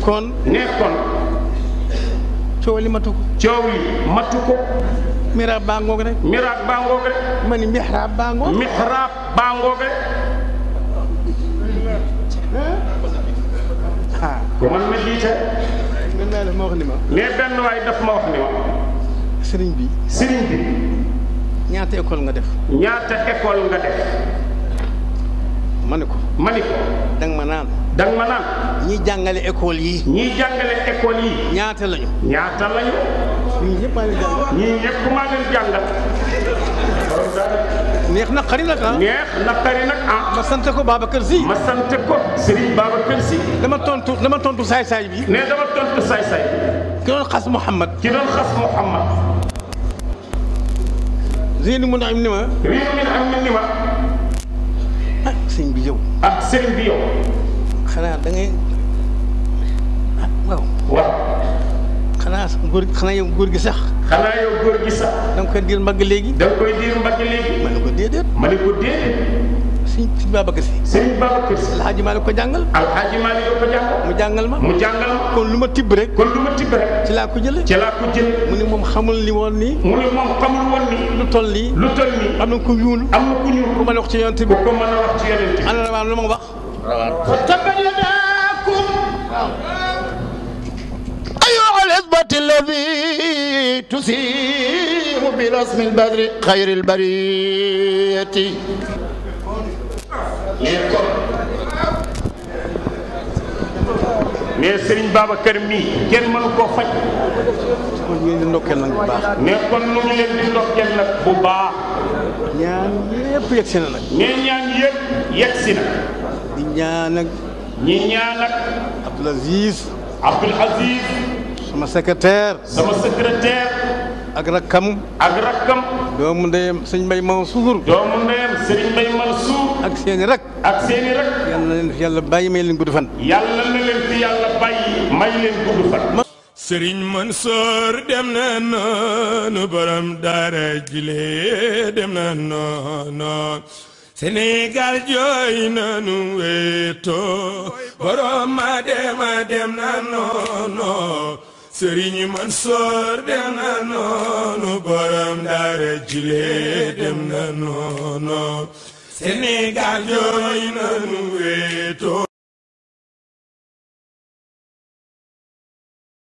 kon coow li matu ko miraab baa ngoog rek ma ni mihraab baa ngoog rek ko man ma jiite mën naa def ma wax ni ma ne benn waay daf ma wax ni ma sëriñ bi ñaata école nga def ma ni ko danga ma naan ñi jàngale école yi ñaata lañu ñii ñëpp maa leen jàngal neex naqari nag ma sant ko Babacar Sy Serigne Babacar Sy dama tontu saay-saay bi ki doon xas Mouhamad Zeyni mun am ni ma sëñ bi yow xanaa da ngay waaw xanaa yow góor gi sax da nga koy diir mbagg léegi ma ne ko déedéet sëñ Babacar Sy alxaaji Maalik ko jàngal mu jàngal ma kon lu ma tibb rek ci laa ko jële mu ne moom xamul li woon nii lu toll nii am na ku ñuul ku mën a wax ci yonent bi ana rawaan lu ma wax tabbat yadaakum أيها الإثبات الذي تسير برسم البدر خير البرية mais Serigne Babacar mii kenn mënu koo faj. kon ñu leen di ndokkeel nag bu baax. mais kon nu ñu leen di ndokkeel nag bu baax. ñaan yëpp yegg si na nag. mais ñaan yëpp yegg si na. di ñaan ak. ñi ñaan ak. Abdoul Aziz. sama secrétaire. ak rakkam. doomu ndeyam sëñ Mbay Mansour. ak seeni rak. yàlla na leen fi yàlla bàyyi may leen gudd fan. Sëriñ Mansour dem na noonu borom daara jile dem na noonu Sénégal jooy nanu weeto borom ma dem na noonu Sëriñ Mansour dem na noonu borom daara jile dem na noonu Sénégal jooy nanu weeto